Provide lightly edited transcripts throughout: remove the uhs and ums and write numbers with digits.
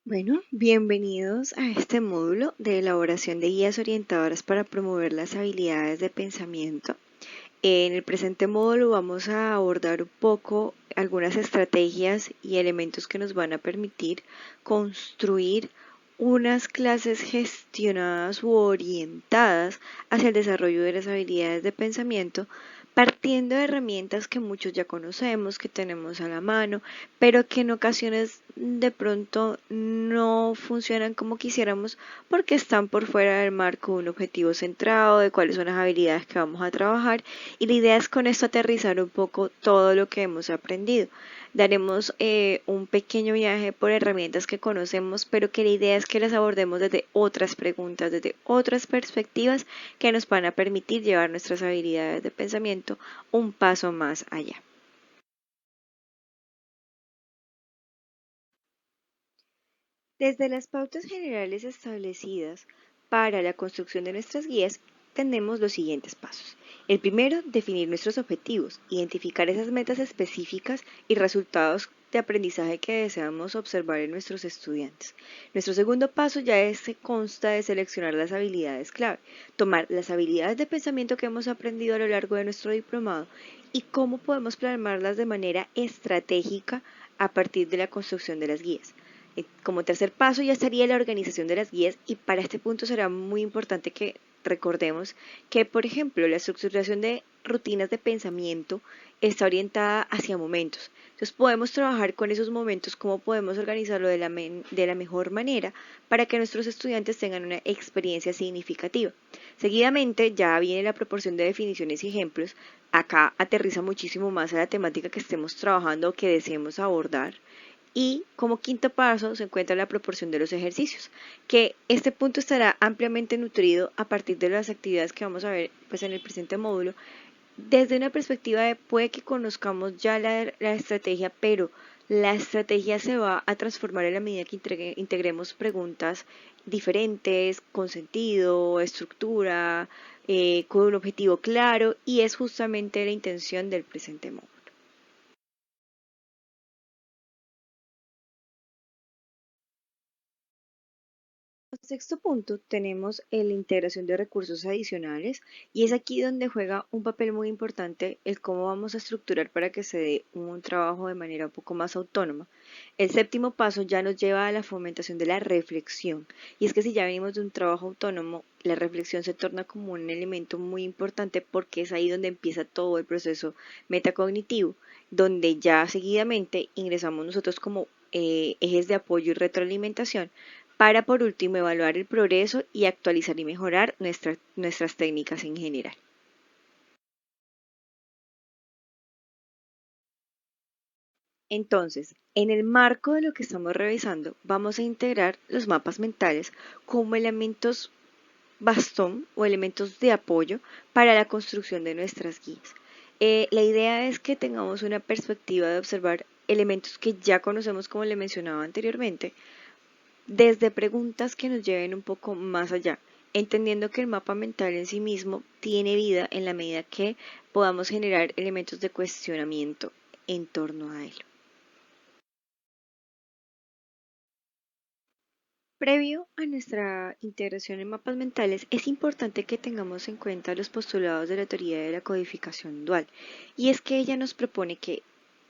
Bueno, bienvenidos a este módulo de elaboración de guías orientadoras para promover las habilidades de pensamiento. En el presente módulo vamos a abordar un poco algunas estrategias y elementos que nos van a permitir construir unas clases gestionadas u orientadas hacia el desarrollo de las habilidades de pensamiento, partiendo de herramientas que muchos ya conocemos, que tenemos a la mano, pero que en ocasiones de pronto no funcionan como quisiéramos porque están por fuera del marco de un objetivo centrado, de cuáles son las habilidades que vamos a trabajar, y la idea es con esto aterrizar un poco todo lo que hemos aprendido. Daremos un pequeño viaje por herramientas que conocemos, pero que la idea es que las abordemos desde otras preguntas, desde otras perspectivas que nos van a permitir llevar nuestras habilidades de pensamiento un paso más allá. Desde las pautas generales establecidas para la construcción de nuestras guías, tenemos los siguientes pasos. El primero, definir nuestros objetivos, identificar esas metas específicas y resultados de aprendizaje que deseamos observar en nuestros estudiantes. Nuestro segundo paso se consta de seleccionar las habilidades clave, tomar las habilidades de pensamiento que hemos aprendido a lo largo de nuestro diplomado y cómo podemos plasmarlas de manera estratégica a partir de la construcción de las guías. Como tercer paso ya estaría la organización de las guías, y para este punto será muy importante que recordemos que, por ejemplo, la estructuración de rutinas de pensamiento está orientada hacia momentos. Entonces podemos trabajar con esos momentos, cómo podemos organizarlo de la mejor manera para que nuestros estudiantes tengan una experiencia significativa. Seguidamente ya viene la proporción de definiciones y ejemplos. Acá aterriza muchísimo más a la temática que estemos trabajando o que deseemos abordar. Y como quinto paso se encuentra la proporción de los ejercicios, que este punto estará ampliamente nutrido a partir de las actividades que vamos a ver pues, en el presente módulo. Desde una perspectiva de puede que conozcamos ya la estrategia, pero la estrategia se va a transformar en la medida que integremos preguntas diferentes, con sentido, estructura, con un objetivo claro, y es justamente la intención del presente módulo. Como sexto punto tenemos la integración de recursos adicionales, y es aquí donde juega un papel muy importante el cómo vamos a estructurar para que se dé un trabajo de manera un poco más autónoma. El séptimo paso ya nos lleva a la fomentación de la reflexión, y es que si ya venimos de un trabajo autónomo, la reflexión se torna como un elemento muy importante porque es ahí donde empieza todo el proceso metacognitivo, donde ya seguidamente ingresamos nosotros como ejes de apoyo y retroalimentación para por último evaluar el progreso y actualizar y mejorar nuestras técnicas en general. Entonces, en el marco de lo que estamos revisando, vamos a integrar los mapas mentales como elementos bastón o elementos de apoyo para la construcción de nuestras guías. La idea es que tengamos una perspectiva de observar elementos que ya conocemos, como le mencionaba anteriormente, desde preguntas que nos lleven un poco más allá, entendiendo que el mapa mental en sí mismo tiene vida en la medida que podamos generar elementos de cuestionamiento en torno a él. Previo a nuestra integración en mapas mentales, es importante que tengamos en cuenta los postulados de la teoría de la codificación dual, y es que ella nos propone que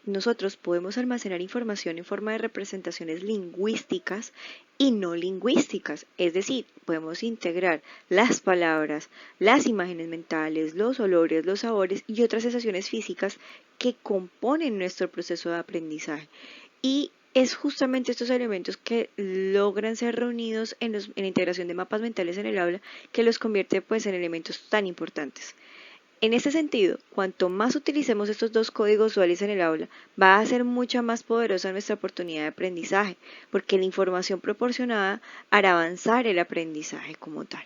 nosotros podemos almacenar información en forma de representaciones lingüísticas y no lingüísticas, es decir, podemos integrar las palabras, las imágenes mentales, los olores, los sabores y otras sensaciones físicas que componen nuestro proceso de aprendizaje. Y es justamente estos elementos que logran ser reunidos en la integración de mapas mentales en el aula que los convierte pues en elementos tan importantes. En este sentido, cuanto más utilicemos estos dos códigos duales en el aula, va a ser mucha más poderosa nuestra oportunidad de aprendizaje, porque la información proporcionada hará avanzar el aprendizaje como tal.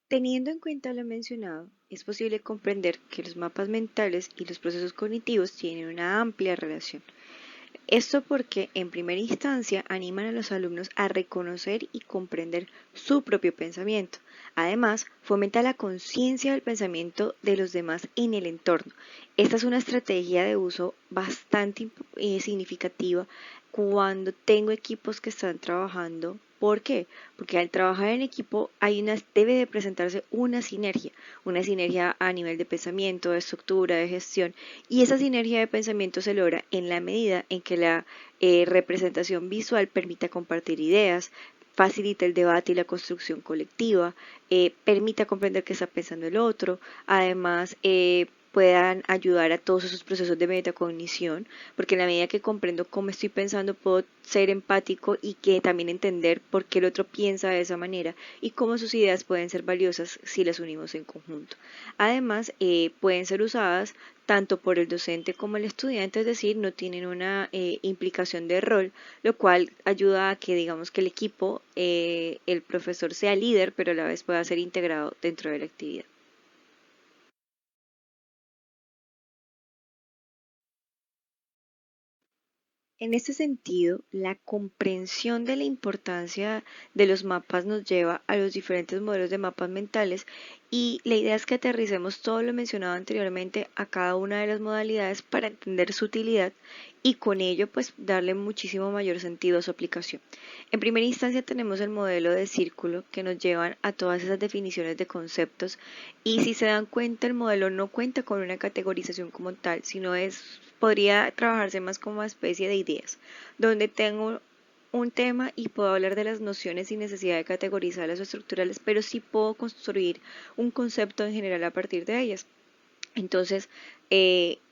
Teniendo en cuenta lo mencionado, es posible comprender que los mapas mentales y los procesos cognitivos tienen una amplia relación. Esto porque en primera instancia animan a los alumnos a reconocer y comprender su propio pensamiento. Además, fomenta la conciencia del pensamiento de los demás en el entorno. Esta es una estrategia de uso bastante significativa cuando tengo equipos que están trabajando. ¿Por qué? Porque al trabajar en equipo debe de presentarse una sinergia a nivel de pensamiento, de estructura, de gestión, y esa sinergia de pensamiento se logra en la medida en que la representación visual permita compartir ideas, facilita el debate y la construcción colectiva, permita comprender qué está pensando el otro, además puedan ayudar a todos esos procesos de metacognición, porque en la medida que comprendo cómo estoy pensando, puedo ser empático y que también entender por qué el otro piensa de esa manera y cómo sus ideas pueden ser valiosas si las unimos en conjunto. Además, pueden ser usadas tanto por el docente como el estudiante, es decir, no tienen una implicación de rol, lo cual ayuda a que digamos que el equipo, el profesor sea líder, pero a la vez pueda ser integrado dentro de la actividad. En este sentido, la comprensión de la importancia de los mapas nos lleva a los diferentes modelos de mapas mentales y la idea es que aterricemos todo lo mencionado anteriormente a cada una de las modalidades para entender su utilidad y con ello pues darle muchísimo mayor sentido a su aplicación. En primera instancia tenemos el modelo de círculo que nos llevan a todas esas definiciones de conceptos y si se dan cuenta el modelo no cuenta con una categorización como tal, sino podría trabajarse más como una especie de ideas, donde tengo un tema y puedo hablar de las nociones sin necesidad de categorizarlas o estructurales, pero sí puedo construir un concepto en general a partir de ellas. Entonces,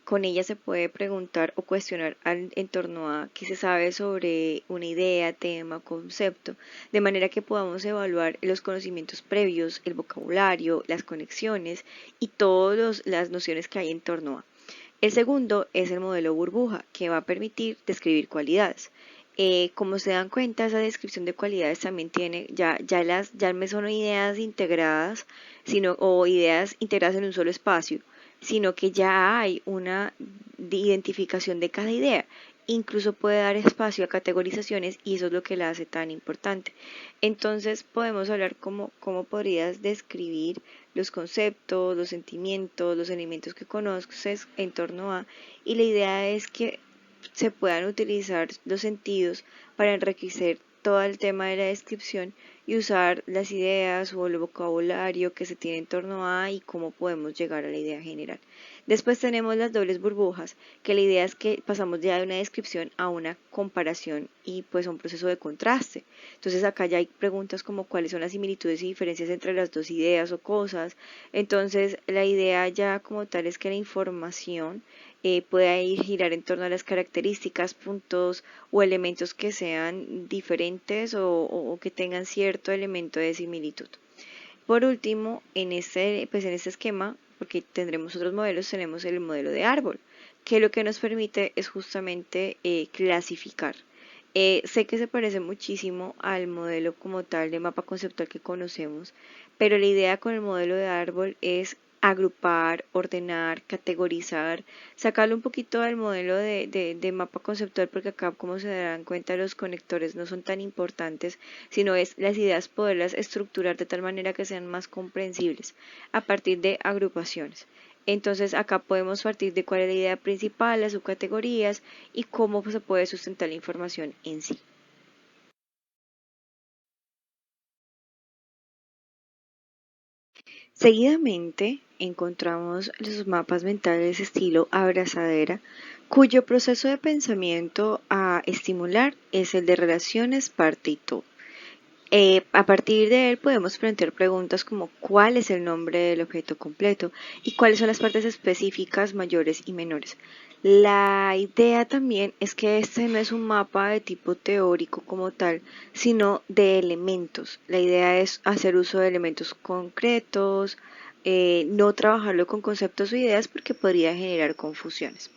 con ella se puede preguntar o cuestionar en torno a qué se sabe sobre una idea, tema, concepto, de manera que podamos evaluar los conocimientos previos, el vocabulario, las conexiones y todas las nociones que hay en torno a. El segundo es el modelo burbuja, que va a permitir describir cualidades. Como se dan cuenta, esa descripción de cualidades también tiene, ya me son ideas integradas, o ideas integradas en un solo espacio, sino que ya hay una identificación de cada idea. Incluso puede dar espacio a categorizaciones y eso es lo que la hace tan importante. Entonces podemos hablar cómo podrías describir los conceptos, los sentimientos, los elementos que conoces en torno a, y la idea es que se puedan utilizar los sentidos para enriquecer todo el tema de la descripción y usar las ideas o el vocabulario que se tiene en torno a y cómo podemos llegar a la idea general. Después tenemos las dobles burbujas, que la idea es que pasamos ya de una descripción a una comparación y pues a un proceso de contraste. Entonces acá ya hay preguntas como cuáles son las similitudes y diferencias entre las dos ideas o cosas. Entonces la idea ya como tal es que la información pueda ir girar en torno a las características, puntos o elementos que sean diferentes o que tengan cierto elemento de similitud. Por último, en este esquema, porque tendremos otros modelos, tenemos el modelo de árbol, que lo que nos permite es justamente clasificar. Sé que se parece muchísimo al modelo como tal de mapa conceptual que conocemos, pero la idea con el modelo de árbol es agrupar, ordenar, categorizar, sacarlo un poquito del modelo de mapa conceptual, porque acá, como se darán cuenta, los conectores no son tan importantes, sino es las ideas poderlas estructurar de tal manera que sean más comprensibles a partir de agrupaciones. Entonces acá podemos partir de cuál es la idea principal, las subcategorías y cómo se puede sustentar la información en sí. Seguidamente encontramos los mapas mentales estilo abrazadera, cuyo proceso de pensamiento a estimular es el de relaciones, parte y todo. A partir de él podemos plantear preguntas como cuál es el nombre del objeto completo y cuáles son las partes específicas mayores y menores. La idea también es que este no es un mapa de tipo teórico como tal, sino de elementos. La idea es hacer uso de elementos concretos, no trabajarlo con conceptos o ideas porque podría generar confusiones.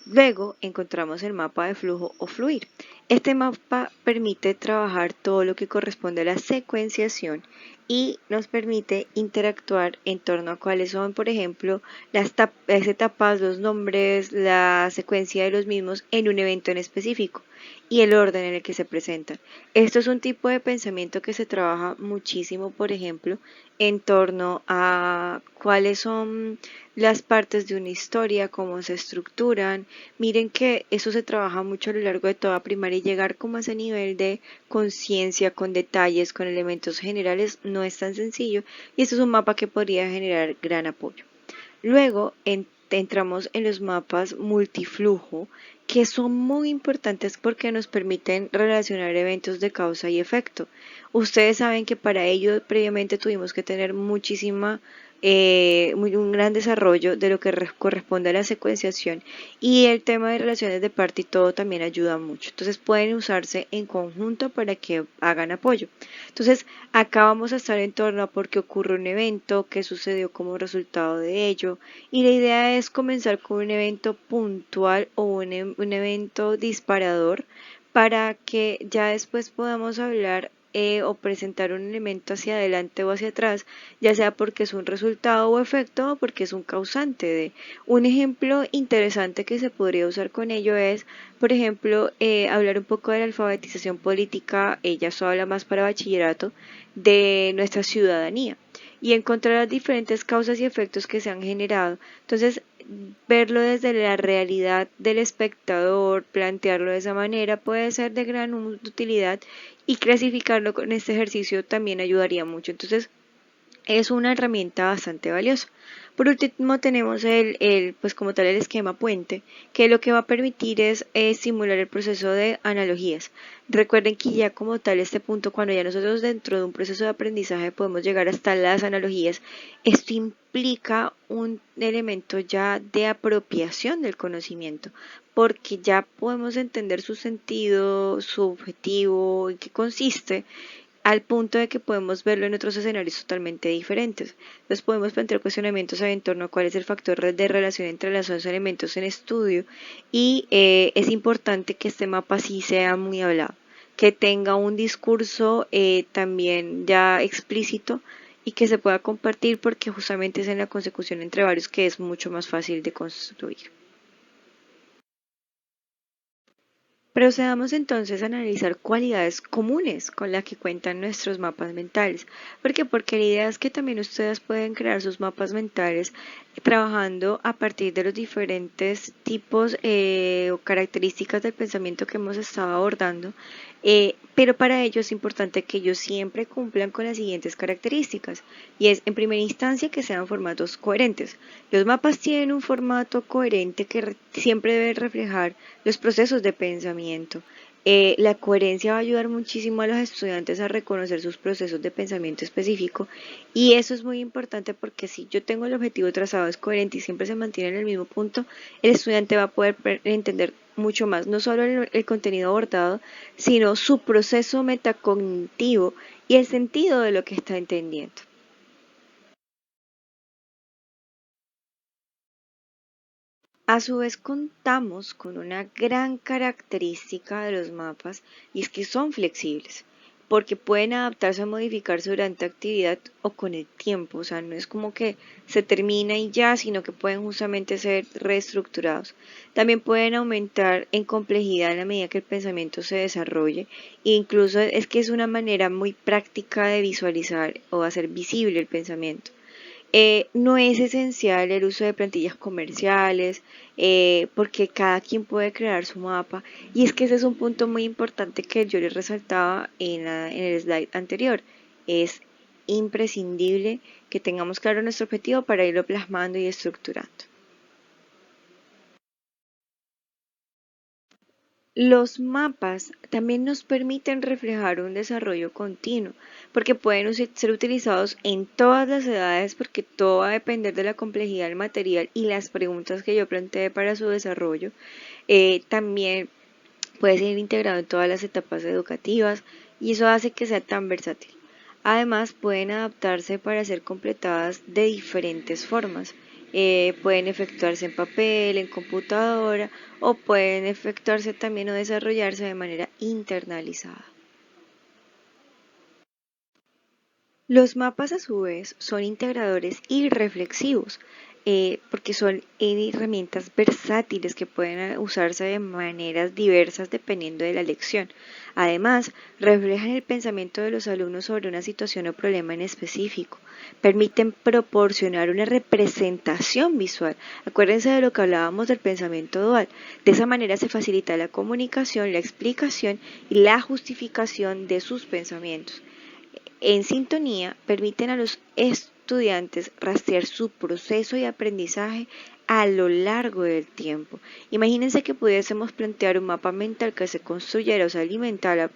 Luego encontramos el mapa de flujo o fluir. Este mapa permite trabajar todo lo que corresponde a la secuenciación y nos permite interactuar en torno a cuáles son, por ejemplo, las etapas, los nombres, la secuencia de los mismos en un evento en específico y el orden en el que se presentan. Esto es un tipo de pensamiento que se trabaja muchísimo, por ejemplo, en torno a cuáles son las partes de una historia, cómo se estructuran. Miren que eso se trabaja mucho a lo largo de toda primaria y llegar como a ese nivel de conciencia, con detalles, con elementos generales, no es tan sencillo y esto es un mapa que podría generar gran apoyo. Luego entramos en los mapas multiflujo, que son muy importantes porque nos permiten relacionar eventos de causa y efecto. Ustedes saben que para ello previamente tuvimos que tener un gran desarrollo de lo que corresponde a la secuenciación y el tema de relaciones de parte y todo también ayuda mucho. Entonces pueden usarse en conjunto para que hagan apoyo. Entonces acá vamos a estar en torno a por qué ocurre un evento, qué sucedió como resultado de ello y la idea es comenzar con un evento puntual o un evento disparador para que ya después podamos hablar o presentar un elemento hacia adelante o hacia atrás, ya sea porque es un resultado o efecto o porque es un causante de. Un ejemplo interesante que se podría usar con ello es, por ejemplo, hablar un poco de la alfabetización política, ella solo habla más para bachillerato, de nuestra ciudadanía y encontrar las diferentes causas y efectos que se han generado. Entonces, verlo desde la realidad del espectador, plantearlo de esa manera puede ser de gran utilidad y clasificarlo con este ejercicio también ayudaría mucho. Entonces, es una herramienta bastante valiosa. Por último tenemos pues como tal el esquema puente, que lo que va a permitir es simular el proceso de analogías. Recuerden que ya como tal este punto, cuando ya nosotros dentro de un proceso de aprendizaje podemos llegar hasta las analogías, esto implica un elemento ya de apropiación del conocimiento, porque ya podemos entender su sentido, su objetivo, en qué consiste al punto de que podemos verlo en otros escenarios totalmente diferentes. Entonces podemos plantear cuestionamientos en torno a cuál es el factor de relación entre los dos elementos en estudio y es importante que este mapa sí sea muy hablado, que tenga un discurso también ya explícito y que se pueda compartir porque justamente es en la consecución entre varios que es mucho más fácil de construir. Procedamos entonces a analizar cualidades comunes con las que cuentan nuestros mapas mentales. ¿Por qué? Porque la idea es que también ustedes pueden crear sus mapas mentales trabajando a partir de los diferentes tipos o características del pensamiento que hemos estado abordando. Pero para ello es importante que ellos siempre cumplan con las siguientes características. Y es, en primera instancia, que sean formatos coherentes. Los mapas tienen un formato coherente que siempre debe reflejar los procesos de pensamiento. La coherencia va a ayudar muchísimo a los estudiantes a reconocer sus procesos de pensamiento específico y eso es muy importante porque si yo tengo el objetivo trazado es coherente y siempre se mantiene en el mismo punto, el estudiante va a poder entender mucho más, no solo el contenido abordado, sino su proceso metacognitivo y el sentido de lo que está entendiendo. A su vez contamos con una gran característica de los mapas y es que son flexibles, porque pueden adaptarse a modificarse durante actividad o con el tiempo, o sea, no es como que se termina y ya, sino que pueden justamente ser reestructurados. También pueden aumentar en complejidad a la medida que el pensamiento se desarrolle e incluso es que es una manera muy práctica de visualizar o hacer visible el pensamiento. No es esencial el uso de plantillas comerciales porque cada quien puede crear su mapa y es que ese es un punto muy importante que yo les resaltaba en el slide anterior. Es imprescindible que tengamos claro nuestro objetivo para irlo plasmando y estructurando. Los mapas también nos permiten reflejar un desarrollo continuo, porque pueden ser utilizados en todas las edades, porque todo va a depender de la complejidad del material y las preguntas que yo planteé para su desarrollo. También puede ser integrado en todas las etapas educativas y eso hace que sea tan versátil. Además, pueden adaptarse para ser completadas de diferentes formas Pueden efectuarse en papel, en computadora o pueden efectuarse también o desarrollarse de manera internalizada. Los mapas a su vez son integradores y reflexivos, porque son herramientas versátiles que pueden usarse de maneras diversas dependiendo de la lección. Además, reflejan el pensamiento de los alumnos sobre una situación o problema en específico. Permiten proporcionar una representación visual. Acuérdense de lo que hablábamos del pensamiento dual. De esa manera se facilita la comunicación, la explicación y la justificación de sus pensamientos. En sintonía, permiten a los estudiantes rastrear su proceso de aprendizaje a lo largo del tiempo. Imagínense que pudiésemos plantear un mapa mental que se construyera o se alimentara,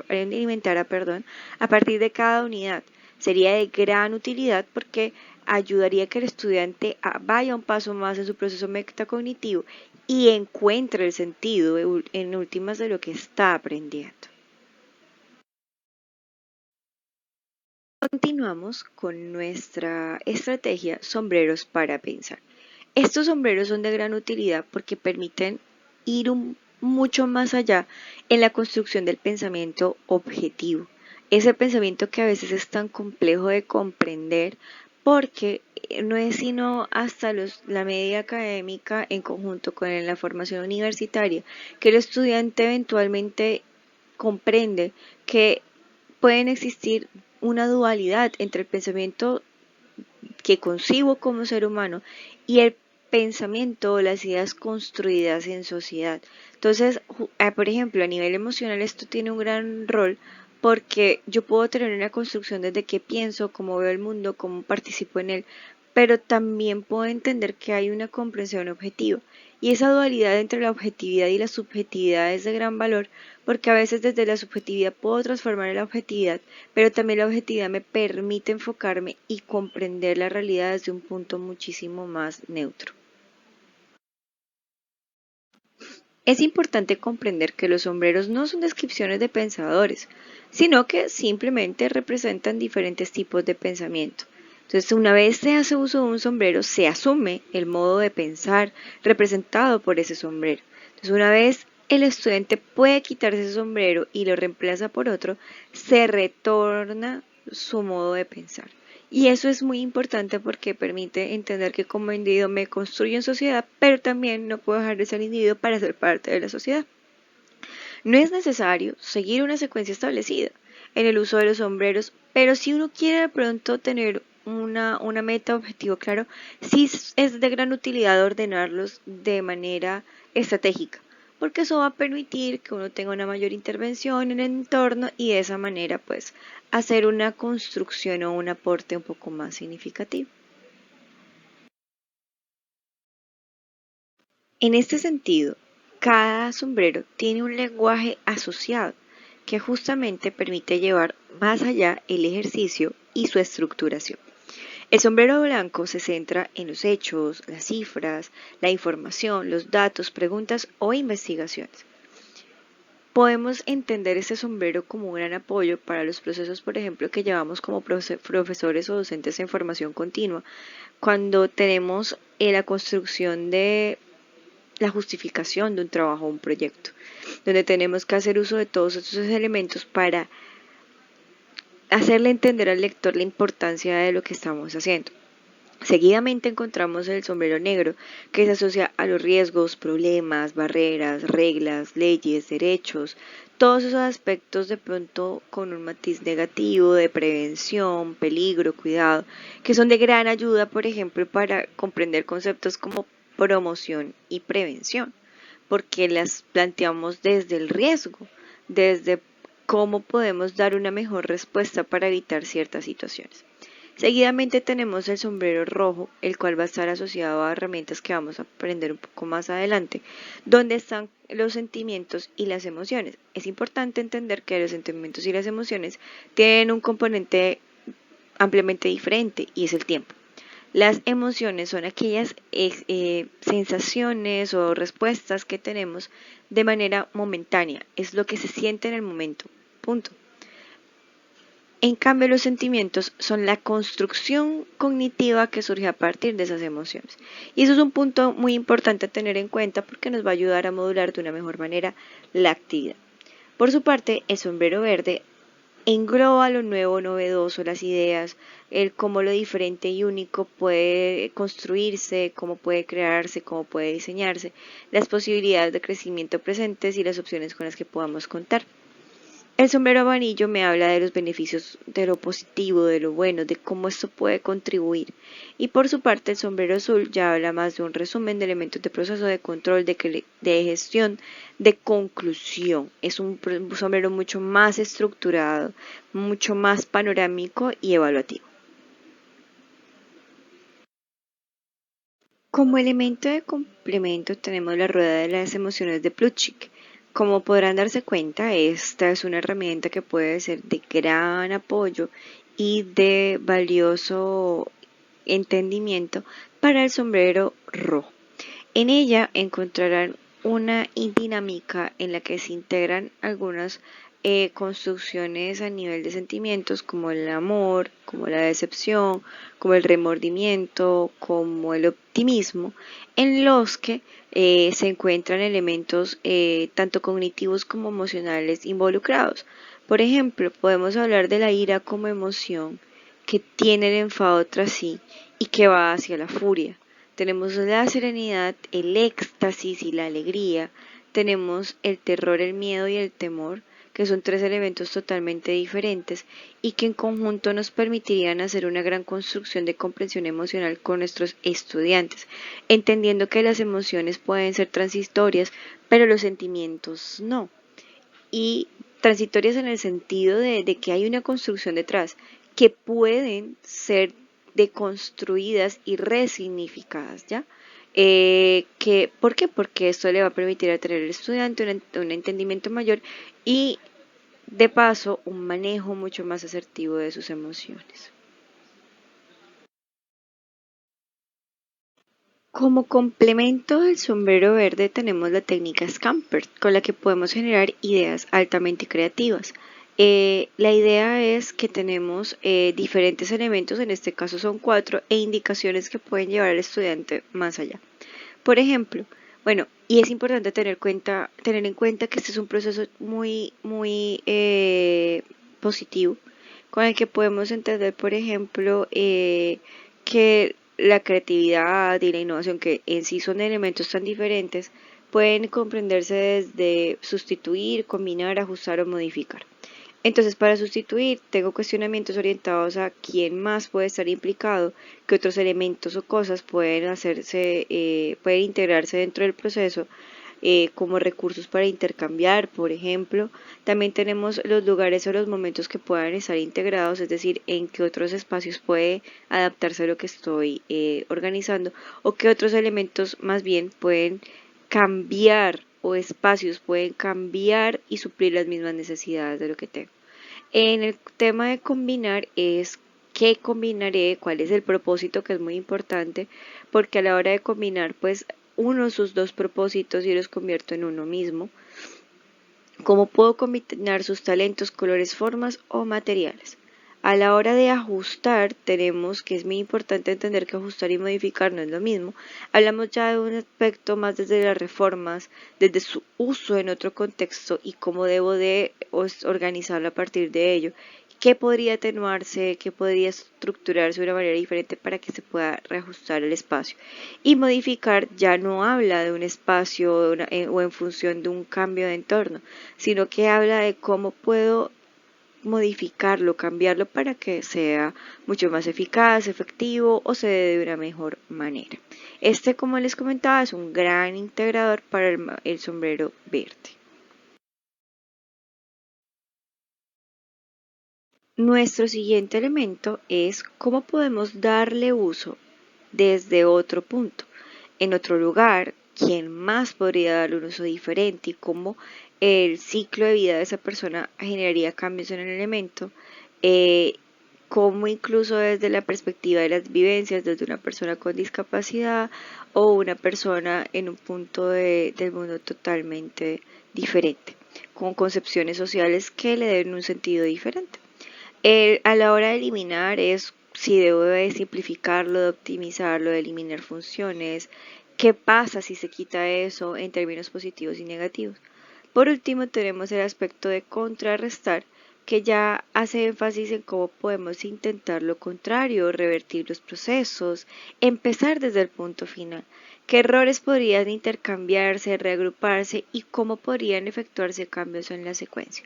a partir de cada unidad. Sería de gran utilidad porque ayudaría a que el estudiante vaya un paso más en su proceso metacognitivo y encuentre el sentido en últimas de lo que está aprendiendo. Continuamos con nuestra estrategia sombreros para pensar. Estos sombreros son de gran utilidad porque permiten ir mucho más allá en la construcción del pensamiento objetivo. Ese pensamiento que a veces es tan complejo de comprender porque no es sino hasta la media académica en conjunto con la formación universitaria que el estudiante eventualmente comprende que pueden existir una dualidad entre el pensamiento que concibo como ser humano y el pensamiento o las ideas construidas en sociedad. Entonces, por ejemplo, a nivel emocional esto tiene un gran rol porque yo puedo tener una construcción desde qué pienso, cómo veo el mundo, cómo participo en él, pero también puedo entender que hay una comprensión objetiva. Y esa dualidad entre la objetividad y la subjetividad es de gran valor porque a veces desde la subjetividad puedo transformar la objetividad, pero también la objetividad me permite enfocarme y comprender la realidad desde un punto muchísimo más neutro. Es importante comprender que los sombreros no son descripciones de pensadores, sino que simplemente representan diferentes tipos de pensamiento. Entonces, una vez se hace uso de un sombrero, se asume el modo de pensar representado por ese sombrero. Entonces, una vez el estudiante puede quitarse ese sombrero y lo reemplaza por otro, se retorna su modo de pensar. Y eso es muy importante porque permite entender que como individuo me construyo en sociedad, pero también no puedo dejar de ser individuo para ser parte de la sociedad. No es necesario seguir una secuencia establecida en el uso de los sombreros, pero si uno quiere de pronto tener una meta objetivo claro, sí es de gran utilidad ordenarlos de manera estratégica, porque eso va a permitir que uno tenga una mayor intervención en el entorno y de esa manera pues hacer una construcción o un aporte un poco más significativo. En este sentido, cada sombrero tiene un lenguaje asociado que justamente permite llevar más allá el ejercicio y su estructuración. El sombrero blanco se centra en los hechos, las cifras, la información, los datos, preguntas o investigaciones. Podemos entender este sombrero como un gran apoyo para los procesos, por ejemplo, que llevamos como profesores o docentes en formación continua, cuando tenemos la construcción de la justificación de un trabajo o un proyecto, donde tenemos que hacer uso de todos estos elementos para hacerle entender al lector la importancia de lo que estamos haciendo. Seguidamente encontramos el sombrero negro, que se asocia a los riesgos, problemas, barreras, reglas, leyes, derechos, todos esos aspectos de pronto con un matiz negativo de prevención, peligro, cuidado, que son de gran ayuda, por ejemplo, para comprender conceptos como promoción y prevención, porque las planteamos desde el riesgo, desde cómo podemos dar una mejor respuesta para evitar ciertas situaciones. Seguidamente tenemos el sombrero rojo, el cual va a estar asociado a herramientas que vamos a aprender un poco más adelante, donde están los sentimientos y las emociones. Es importante entender que los sentimientos y las emociones tienen un componente ampliamente diferente y es el tiempo. Las emociones son aquellas sensaciones o respuestas que tenemos de manera momentánea, es lo que se siente en el momento, punto. En cambio, los sentimientos son la construcción cognitiva que surge a partir de esas emociones. Y eso es un punto muy importante a tener en cuenta porque nos va a ayudar a modular de una mejor manera la actividad. Por su parte, el sombrero verde engloba lo nuevo, novedoso, las ideas, el cómo lo diferente y único puede construirse, cómo puede crearse, cómo puede diseñarse, las posibilidades de crecimiento presentes y las opciones con las que podamos contar. El sombrero amarillo me habla de los beneficios, de lo positivo, de lo bueno, de cómo esto puede contribuir. Y por su parte, el sombrero azul ya habla más de un resumen de elementos de proceso, de control, de gestión, de conclusión. Es un sombrero mucho más estructurado, mucho más panorámico y evaluativo. Como elemento de complemento tenemos la rueda de las emociones de Plutchik. Como podrán darse cuenta, esta es una herramienta que puede ser de gran apoyo y de valioso entendimiento para el sombrero rojo. En ella encontrarán una dinámica en la que se integran algunas construcciones a nivel de sentimientos como el amor, como la decepción, como el remordimiento, como el optimismo, en los que se encuentran elementos tanto cognitivos como emocionales involucrados. Por ejemplo, podemos hablar de la ira como emoción que tiene el enfado tras sí y que va hacia la furia. Tenemos la serenidad, el éxtasis y la alegría. Tenemos el terror, el miedo y el temor, que son tres elementos totalmente diferentes y que en conjunto nos permitirían hacer una gran construcción de comprensión emocional con nuestros estudiantes, entendiendo que las emociones pueden ser transitorias, pero los sentimientos no. Y transitorias en el sentido de que hay una construcción detrás, que pueden ser deconstruidas y resignificadas, ¿ya? ¿Por qué? Porque esto le va a permitir a tener al estudiante un entendimiento mayor y de paso un manejo mucho más asertivo de sus emociones. Como complemento del sombrero verde tenemos la técnica Scamper, con la que podemos generar ideas altamente creativas. La idea es que tenemos diferentes elementos, en este caso son cuatro, e indicaciones que pueden llevar al estudiante más allá. Por ejemplo, bueno, y es importante tener en cuenta que este es un proceso muy positivo, con el que podemos entender, por ejemplo, que la creatividad y la innovación, que en sí son elementos tan diferentes, pueden comprenderse desde sustituir, combinar, ajustar o modificar. Entonces, para sustituir, tengo cuestionamientos orientados a quién más puede estar implicado, qué otros elementos o cosas pueden integrarse dentro del proceso, como recursos para intercambiar, por ejemplo. También tenemos los lugares o los momentos que puedan estar integrados, es decir, en qué otros espacios puede adaptarse a lo que estoy organizando, o qué otros elementos más bien pueden cambiar o espacios pueden cambiar y suplir las mismas necesidades de lo que tengo. En el tema de combinar es qué combinaré, cuál es el propósito, que es muy importante, porque a la hora de combinar, pues uno sus dos propósitos y los convierto en uno mismo. ¿Cómo puedo combinar sus talentos, colores, formas o materiales? A la hora de ajustar, tenemos que es muy importante entender que ajustar y modificar no es lo mismo. Hablamos ya de un aspecto más desde las reformas, desde su uso en otro contexto y cómo debo de organizarlo a partir de ello. ¿Qué podría atenuarse? ¿Qué podría estructurarse de una manera diferente para que se pueda reajustar el espacio? Y modificar ya no habla de un espacio o en función de un cambio de entorno, sino que habla de cómo puedo modificarlo, cambiarlo para que sea mucho más eficaz, efectivo o se dé de una mejor manera. Este, como les comentaba, es un gran integrador para el sombrero verde. Nuestro siguiente elemento es cómo podemos darle uso desde otro punto, en otro lugar, quién más podría darle un uso diferente y cómo el ciclo de vida de esa persona generaría cambios en el elemento, eh, cómo incluso desde la perspectiva de las vivencias, desde una persona con discapacidad o una persona en un punto del mundo totalmente diferente, con concepciones sociales que le den un sentido diferente. A la hora de eliminar es si debo de simplificarlo, de optimizarlo, de eliminar funciones. ¿Qué pasa si se quita eso en términos positivos y negativos? Por último, tenemos el aspecto de contrarrestar, que ya hace énfasis en cómo podemos intentar lo contrario, revertir los procesos, empezar desde el punto final, qué errores podrían intercambiarse, reagruparse y cómo podrían efectuarse cambios en la secuencia.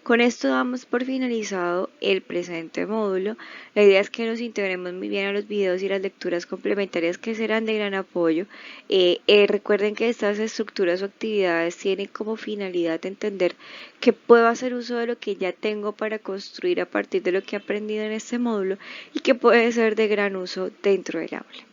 Con esto damos por finalizado el presente módulo. La idea es que nos integremos muy bien a los videos y las lecturas complementarias que serán de gran apoyo. Recuerden que estas estructuras o actividades tienen como finalidad entender que puedo hacer uso de lo que ya tengo para construir a partir de lo que he aprendido en este módulo y que puede ser de gran uso dentro del aula.